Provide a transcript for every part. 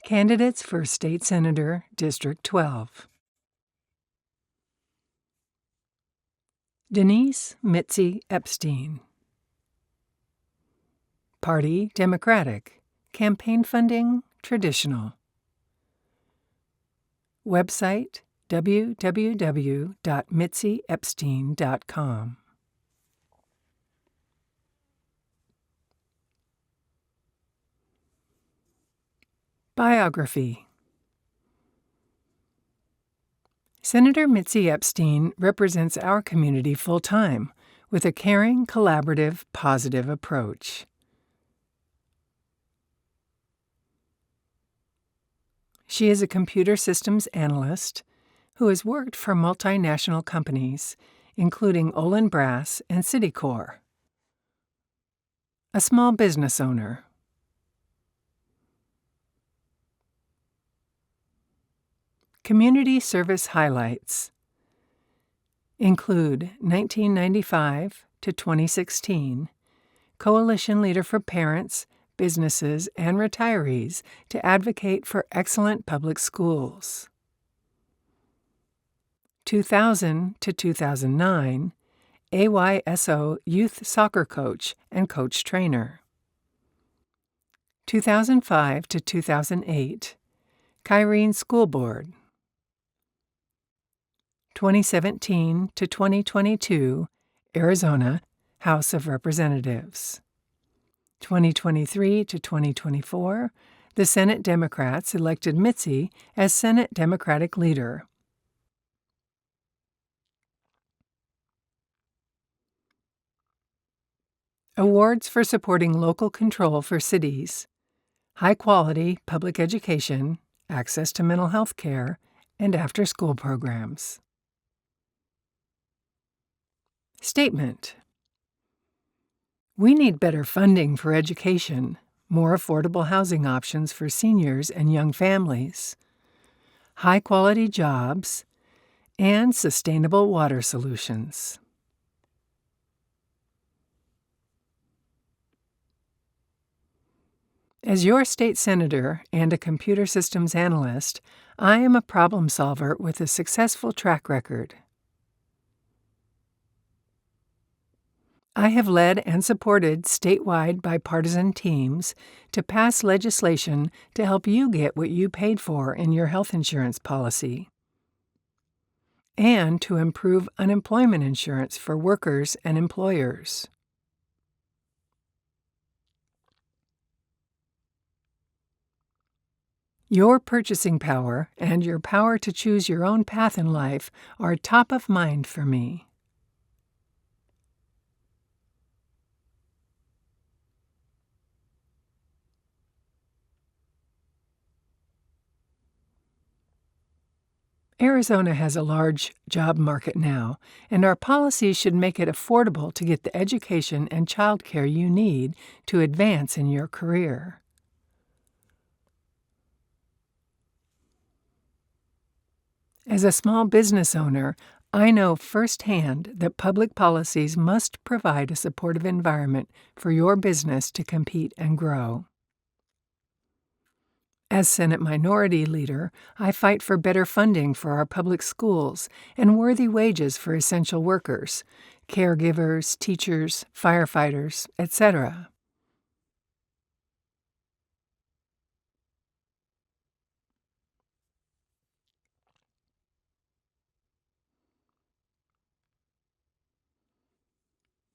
Candidates for State Senator, District 12. Denise Mitzi Epstein. Party Democratic. Campaign funding traditional. Website www.mitziepstein.com. Biography. Senator Mitzi Epstein represents our community full-time with a caring, collaborative, positive approach. She is a computer systems analyst who has worked for multinational companies, including Olin Brass and Citicorp. A small business owner. Community service highlights include 1995 to 2016, Coalition Leader for Parents, Businesses, and Retirees to advocate for excellent public schools. 2000 to 2009, AYSO Youth Soccer Coach and Coach Trainer. 2005 to 2008, Kyrene School Board. 2017 to 2022, Arizona House of Representatives. 2023 to 2024, the Senate Democrats elected Mitzi as Senate Democratic Leader. Awards for supporting local control for cities, high-quality public education, access to mental health care, and after-school programs. Statement. We need better funding for education, more affordable housing options for seniors and young families, high-quality jobs, and sustainable water solutions. As your state senator and a computer systems analyst, I am a problem solver with a successful track record. I have led and supported statewide bipartisan teams to pass legislation to help you get what you paid for in your health insurance policy, and to improve unemployment insurance for workers and employers. Your purchasing power and your power to choose your own path in life are top of mind for me. Arizona has a large job market now, and our policies should make it affordable to get the education and child care you need to advance in your career. As a small business owner, I know firsthand that public policies must provide a supportive environment for your business to compete and grow. As Senate Minority Leader, I fight for better funding for our public schools and worthy wages for essential workers, caregivers, teachers, firefighters, etc.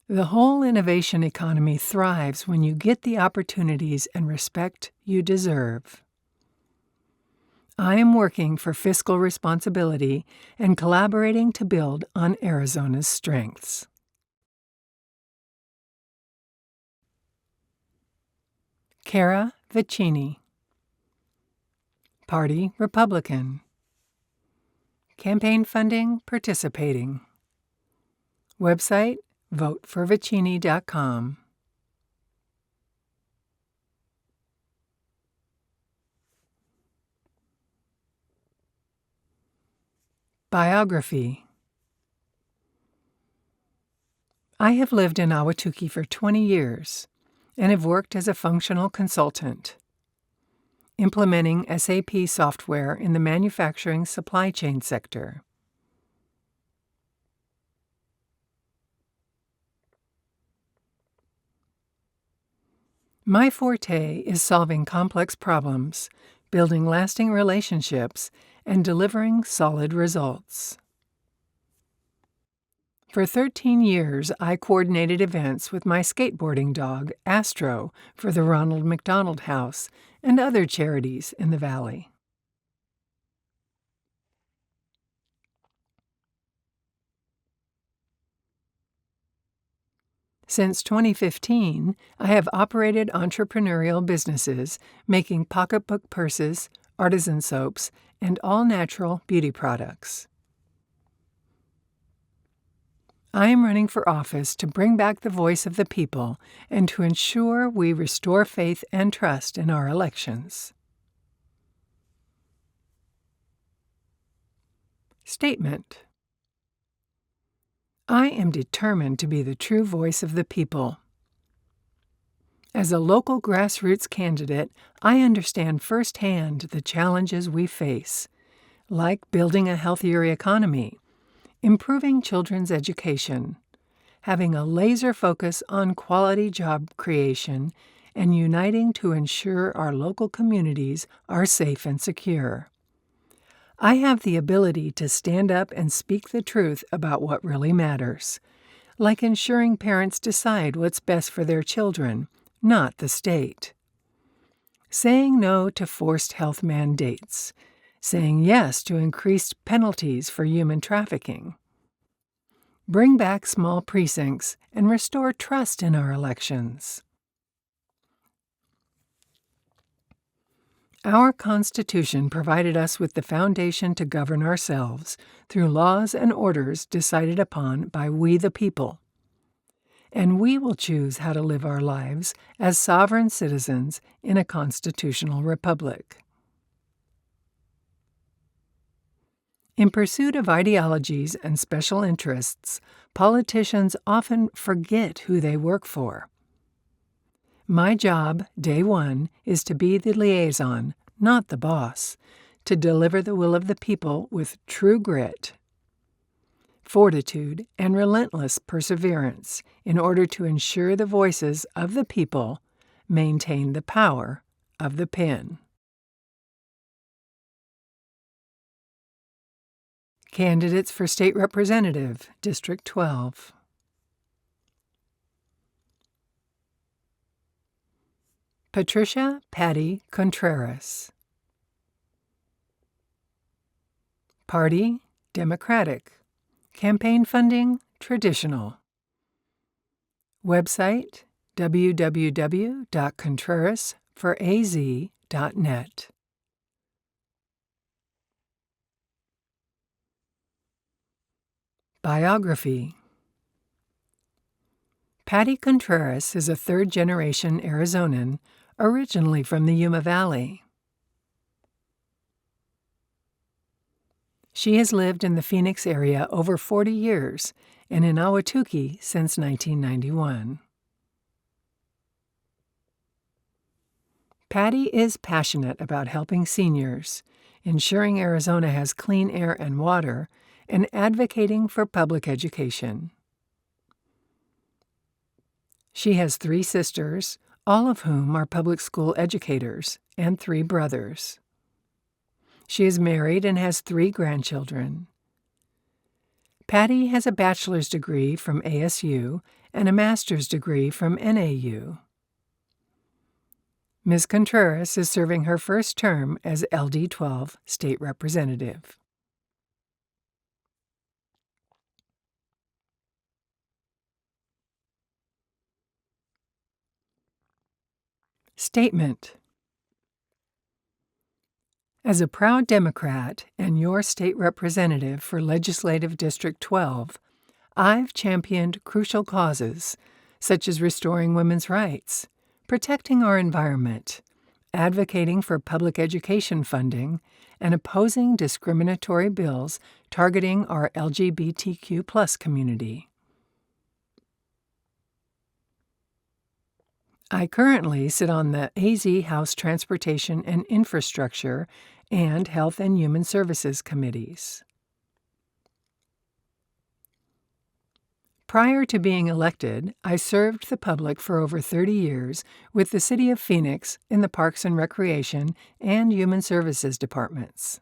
The whole innovation economy thrives when you get the opportunities and respect you deserve. I am working for fiscal responsibility and collaborating to build on Arizona's strengths. Cara Vicini. Party Republican. Campaign funding participating. Website voteforvicini.com. Biography. I have lived in Ahwatukee for 20 years and have worked as a functional consultant. implementing SAP software in the manufacturing supply chain sector. My forte is solving complex problems, building lasting relationships, and delivering solid results. For 13 years, I coordinated events with my skateboarding dog, Astro, for the Ronald McDonald House and other charities in the Valley. Since 2015, I have operated entrepreneurial businesses making pocketbook purses, artisan soaps, and all-natural beauty products. I am running for office to bring back the voice of the people and to ensure we restore faith and trust in our elections. Statement: I am determined to be the true voice of the people. As a local grassroots candidate, I understand firsthand the challenges we face, like building a healthier economy, improving children's education, having a laser focus on quality job creation, and uniting to ensure our local communities are safe and secure. I have the ability to stand up and speak the truth about what really matters, like ensuring parents decide what's best for their children, not the state. Saying no to forced health mandates, saying yes to increased penalties for human trafficking. Bring back small precincts and restore trust in our elections. Our Constitution provided us with the foundation to govern ourselves through laws and orders decided upon by we the people. And we will choose how to live our lives as sovereign citizens in a constitutional republic. In pursuit of ideologies and special interests, politicians often forget who they work for. My job, day one, is to be the liaison, not the boss, to deliver the will of the people with true grit, fortitude, and relentless perseverance in order to ensure the voices of the people maintain the power of the pen. Candidates for State Representative, District 12. Patricia Patty Contreras. Party, Democratic. Campaign funding, traditional. Website, www.contrerasforaz.net. Biography. Patty Contreras is a third-generation Arizonan, originally from the Yuma Valley. She has lived in the Phoenix area over 40 years and in Ahwatukee since 1991. Patty is passionate about helping seniors, ensuring Arizona has clean air and water, and advocating for public education. She has 3 sisters, all of whom are public school educators, and 3 brothers. She is married and has 3 grandchildren. Patty has a bachelor's degree from ASU and a master's degree from NAU. Ms. Contreras is serving her first term as LD12 State Representative. Statement. As a proud Democrat and your state representative for Legislative District 12, I've championed crucial causes such as restoring women's rights, protecting our environment, advocating for public education funding, and opposing discriminatory bills targeting our LGBTQ+ community. I currently sit on the AZ House Transportation and Infrastructure and Health and Human Services committees. Prior to being elected, I served the public for over 30 years with the City of Phoenix in the Parks and Recreation and Human Services departments.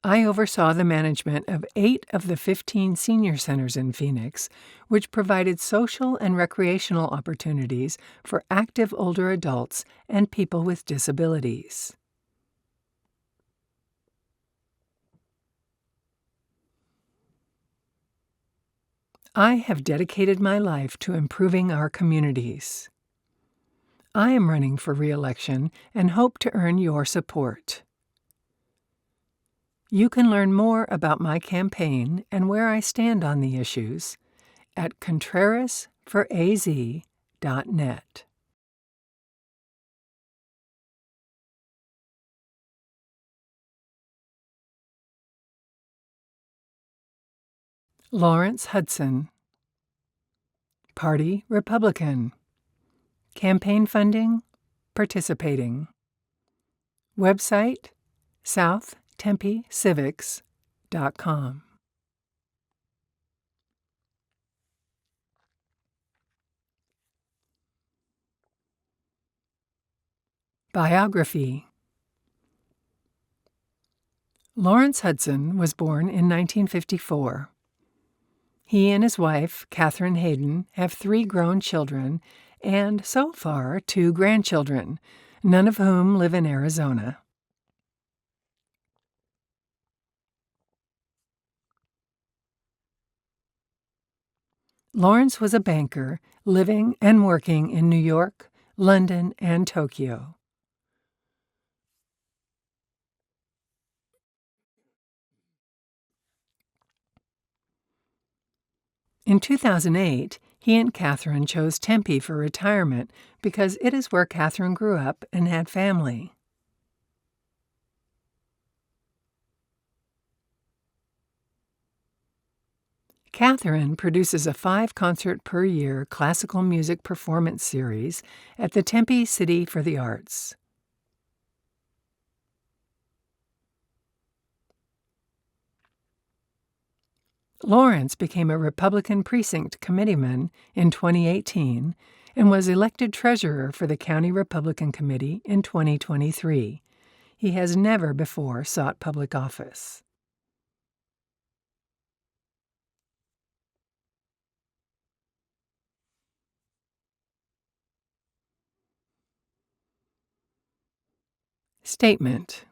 I oversaw the management of 8 of the 15 senior centers in Phoenix, which provided social and recreational opportunities for active older adults and people with disabilities. I have dedicated my life to improving our communities. I am running for re-election and hope to earn your support. You can learn more about my campaign and where I stand on the issues at ContrerasForAZ.net. Lawrence Hudson. Party Republican. Campaign funding, participating. Website, southtempecivics.com. Biography. Lawrence Hudson was born in 1954. He and his wife, Catherine Hayden, have 3 grown children and, so far, 2 grandchildren, none of whom live in Arizona. Lawrence was a banker, living and working in New York, London, and Tokyo. In 2008, he and Catherine chose Tempe for retirement because it is where Catherine grew up and had family. Catherine produces a 5-concert-per-year classical music performance series at the Tempe City for the Arts. Lawrence became a Republican precinct committeeman in 2018 and was elected treasurer for the County Republican Committee in 2023. He has never before sought public office. Statement.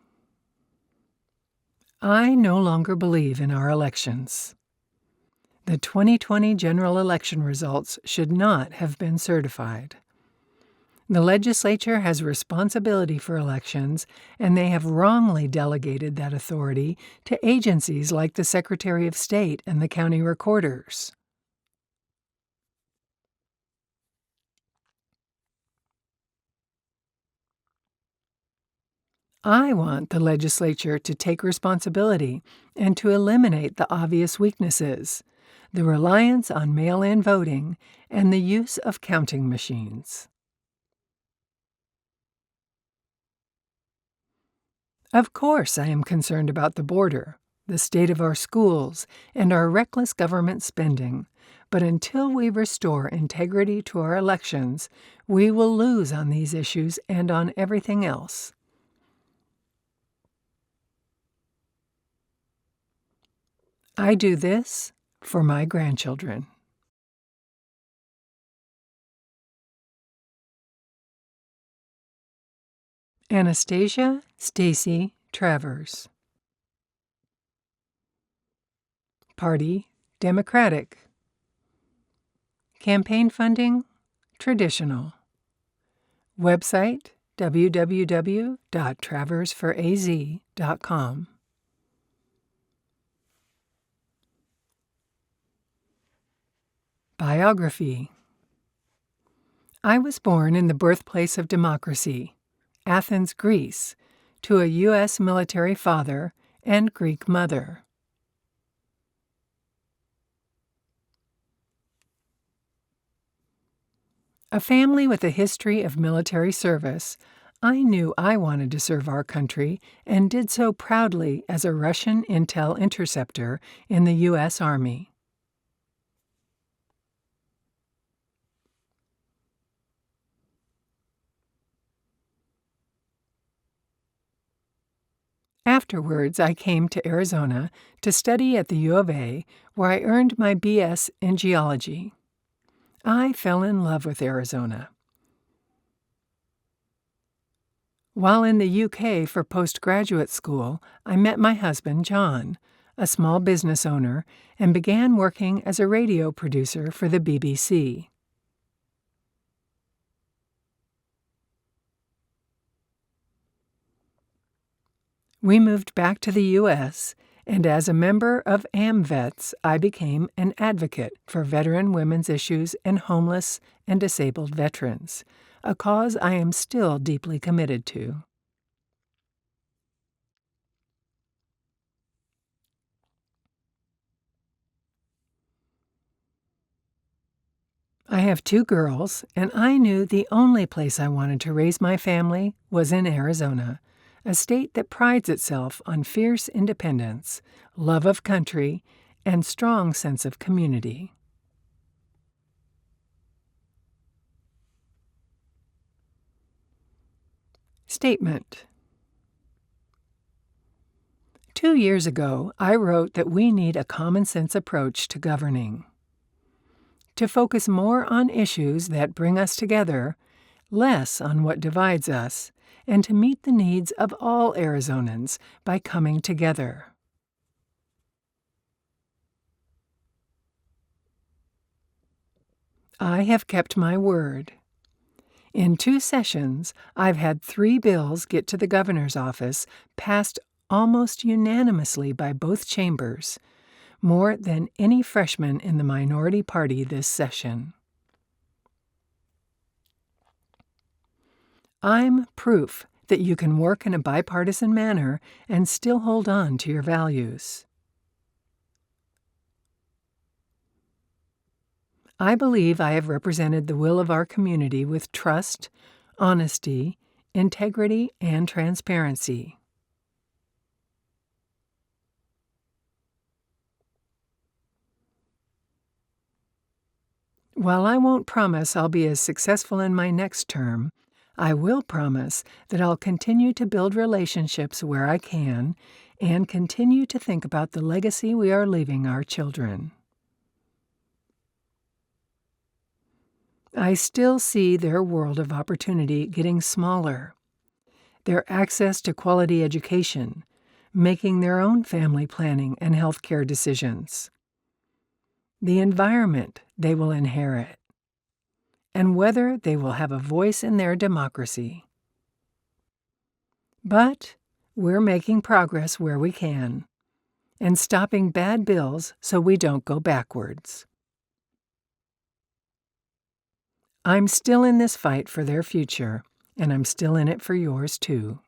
I no longer believe in our elections. The 2020 general election results should not have been certified. The legislature has responsibility for elections, and they have wrongly delegated that authority to agencies like the Secretary of State and the county recorders. I want the legislature to take responsibility and to eliminate the obvious weaknesses, the reliance on mail-in voting, and the use of counting machines. Of course, I am concerned about the border, the state of our schools, and our reckless government spending. But until we restore integrity to our elections, we will lose on these issues and on everything else. I do this for my grandchildren. Anastasia, Stacey, Travers. Party, Democratic. Campaign funding, traditional. Website, www.traversforaz.com. Biography. I was born in the birthplace of democracy, Athens, Greece, to a U.S. military father and Greek mother. A family with a history of military service, I knew I wanted to serve our country and did so proudly as a Russian intel interceptor in the U.S. Army. Afterwards, I came to Arizona to study at the U of A, where I earned my B.S. in geology. I fell in love with Arizona. While in the UK for postgraduate school, I met my husband, John, a small business owner, and began working as a radio producer for the BBC. We moved back to the U.S., and as a member of AMVETS, I became an advocate for veteran women's issues and homeless and disabled veterans, a cause I am still deeply committed to. I have 2 girls, and I knew the only place I wanted to raise my family was in Arizona, a state that prides itself on fierce independence, love of country, and strong sense of community. Statement. 2 years ago, I wrote that we need a common-sense approach to governing. To focus more on issues that bring us together, less on what divides us, and to meet the needs of all Arizonans by coming together. I have kept my word. In 2 sessions, I've had 3 bills get to the governor's office, passed almost unanimously by both chambers, more than any freshman in the minority party this session. I'm proof that you can work in a bipartisan manner and still hold on to your values. I believe I have represented the will of our community with trust, honesty, integrity, and transparency. While I won't promise I'll be as successful in my next term, I will promise that I'll continue to build relationships where I can and continue to think about the legacy we are leaving our children. I still see their world of opportunity getting smaller, their access to quality education, making their own family planning and healthcare decisions, the environment they will inherit, and whether they will have a voice in their democracy. But we're making progress where we can, and stopping bad bills so we don't go backwards. I'm still in this fight for their future, and I'm still in it for yours too.